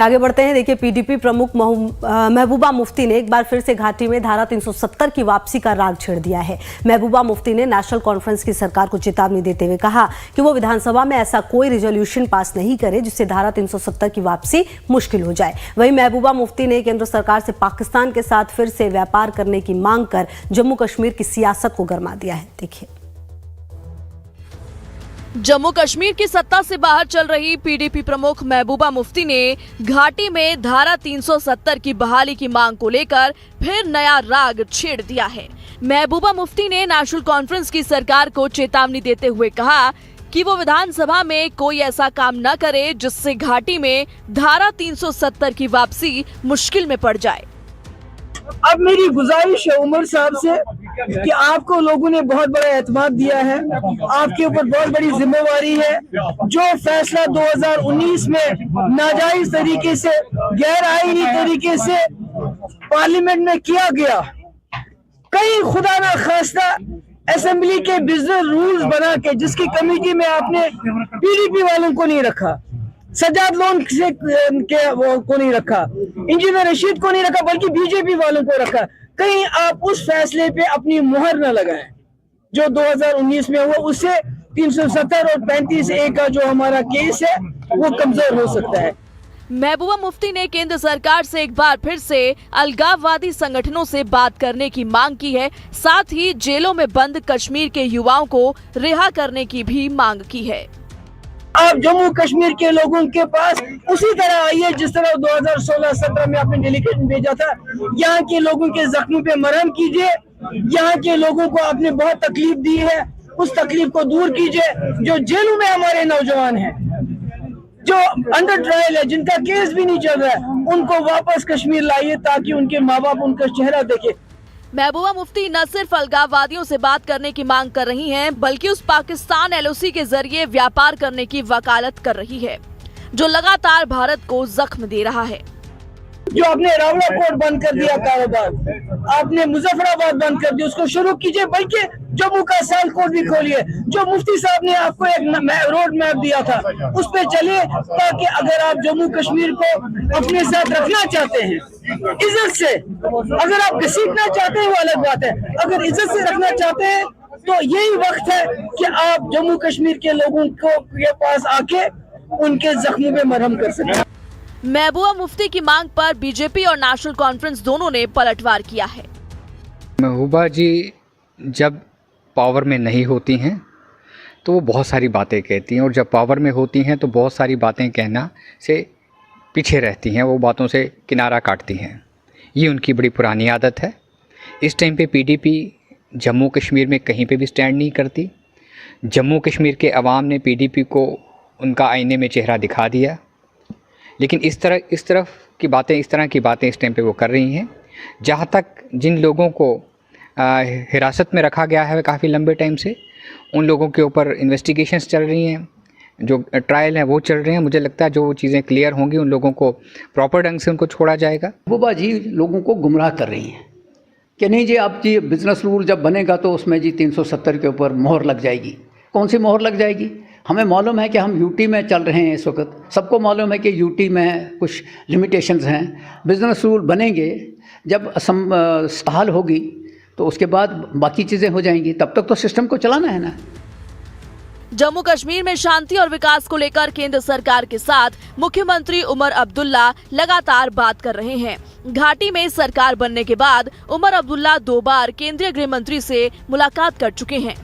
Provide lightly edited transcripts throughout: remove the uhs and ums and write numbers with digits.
आगे बढ़ते हैं। देखिए, पीडीपी प्रमुख महबूबा मुफ्ती ने एक बार फिर से घाटी में धारा 370 की वापसी का राग छेड़ दिया है। महबूबा मुफ्ती ने नेशनल कॉन्फ्रेंस की सरकार को चेतावनी देते हुए कहा कि वो विधानसभा में ऐसा कोई रिजोल्यूशन पास नहीं करे जिससे धारा 370 की वापसी मुश्किल हो जाए। वहीं महबूबा मुफ्ती ने केंद्र सरकार से पाकिस्तान के साथ फिर से व्यापार करने की मांग कर जम्मू कश्मीर की सियासत को गरमा दिया है। देखिए, जम्मू कश्मीर की सत्ता से बाहर चल रही पीडीपी प्रमुख महबूबा मुफ्ती ने घाटी में धारा 370 की बहाली की मांग को लेकर फिर नया राग छेड़ दिया है। महबूबा मुफ्ती ने नेशनल कॉन्फ्रेंस की सरकार को चेतावनी देते हुए कहा कि वो विधानसभा में कोई ऐसा काम न करे जिससे घाटी में धारा 370 की वापसी मुश्किल में पड़ जाए। अब मेरी गुजारिश है उमर साहब से कि आपको लोगों ने बहुत बड़ा एतमाद दिया है, आपके ऊपर बहुत बड़ी जिम्मेवारी है। जो फैसला 2019 में नाजायज तरीके से, गैर आईनी तरीके से पार्लियामेंट में किया गया, कई खुदा ना खास्ता असेंबली के बिजनेस रूल्स बना के जिसकी कमेटी में आपने पीडीपी वालों को नहीं रखा, सज्जाद लोन से को नहीं रखा, इंजीनियर रशीद को नहीं रखा, बल्कि बीजेपी वालों को रखा। कहीं आप उस फैसले पे अपनी मुहर न लगाएं जो 2019 में हुआ। उससे 370 और 35A का जो हमारा केस है वो कमजोर हो सकता है। महबूबा मुफ्ती ने केंद्र सरकार से एक बार फिर से अलगाववादी संगठनों से बात करने की मांग की है। साथ ही जेलों में बंद कश्मीर के युवाओं को रिहा करने की भी मांग की है। आप जम्मू कश्मीर के लोगों के पास उसी तरह आइए जिस तरह 2016-17 में आपने डेलीगेशन भेजा था। यहाँ के लोगों के जख्मों पे मरहम कीजिए। यहाँ के लोगों को आपने बहुत तकलीफ दी है, उस तकलीफ को दूर कीजिए। जो जेलों में हमारे नौजवान हैं, जो अंडर ट्रायल है, जिनका केस भी नहीं चल रहा है, उनको वापस कश्मीर लाइए ताकि उनके माँ बाप उनका चेहरा देखे। महबूबा मुफ्ती न सिर्फ अलगाववादियों से बात करने की मांग कर रही हैं, बल्कि उस पाकिस्तान LOC के जरिए व्यापार करने की वकालत कर रही है, जो लगातार भारत को जख्म दे रहा है। जो आपने रावलाकोट बंद कर दिया कारोबार, आपने मुजफ्फराबाद बंद कर दिया, उसको शुरू कीजिए। बल्कि जम्मू का सियालकोट भी खोलिए। जो मुफ्ती साहब ने आपको एक रोड मैप दिया था, उस पे चलिए, ताकि अगर आप जम्मू कश्मीर को अपने साथ रखना चाहते हैं इज्जत से, अगर आप घसीटना चाहते हैं वो अलग बात है, अगर इज्जत से रखना चाहते हैं तो यही वक्त है कि आप जम्मू कश्मीर के लोगों के पास आके उनके जख्मों पे मरहम कर सकें। महबूबा मुफ्ती की मांग पर बीजेपी और नेशनल कॉन्फ्रेंस दोनों ने पलटवार किया है। महबूबा जी जब पावर में नहीं होती हैं तो वो बहुत सारी बातें कहती हैं, और जब पावर में होती हैं तो बहुत सारी बातें कहना से पीछे रहती हैं, वो बातों से किनारा काटती हैं। ये उनकी बड़ी पुरानी आदत है। इस टाइम पे पीडीपी जम्मू कश्मीर में कहीं पे भी स्टैंड नहीं करती। जम्मू कश्मीर के अवाम ने पीडीपी को उनका आईने में चेहरा दिखा दिया, लेकिन इस तरह की बातें इस टाइम पे वो कर रही हैं। जहाँ तक जिन लोगों को हिरासत में रखा गया है काफ़ी लंबे टाइम से, उन लोगों के ऊपर इन्वेस्टिगेशंस चल रही हैं, जो ट्रायल हैं वो चल रहे हैं। मुझे लगता है जो चीज़ें क्लियर होंगी उन लोगों को प्रॉपर ढंग से उनको छोड़ा जाएगा। महबूबा जी लोगों को गुमराह कर रही हैं कि नहीं जी, आप जी बिजनेस रूल जब बनेगा तो उसमें जी 370 के ऊपर मोहर लग जाएगी। कौन सी मोहर लग जाएगी? हमें मालूम है कि हम यूटी में चल रहे हैं इस वक्त। सबको मालूम है कि यूटी में कुछ लिमिटेशंस हैं। बिजनेस रूल बनेंगे, जब बहाल होगी तो उसके बाद बाकी चीज़ें हो जाएंगी। तब तक तो सिस्टम को चलाना है ना। जम्मू कश्मीर में शांति और विकास को लेकर केंद्र सरकार के साथ मुख्यमंत्री उमर अब्दुल्ला लगातार बात कर रहे हैं। घाटी में सरकार बनने के बाद उमर अब्दुल्ला 2 बार केंद्रीय गृह मंत्री से मुलाकात कर चुके हैं।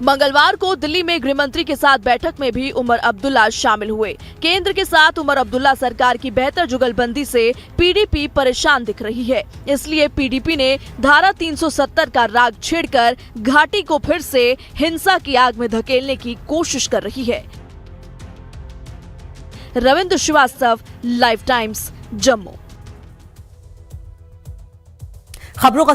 मंगलवार को दिल्ली में गृह मंत्री के साथ बैठक में भी उमर अब्दुल्ला शामिल हुए। केंद्र के साथ उमर अब्दुल्ला सरकार की बेहतर जुगलबंदी से पीडीपी परेशान दिख रही है। इसलिए पीडीपी ने धारा 370 का राग छेड़कर घाटी को फिर से हिंसा की आग में धकेलने की कोशिश कर रही है। Ravindra Srivastava, live times, Jammu. खबरों का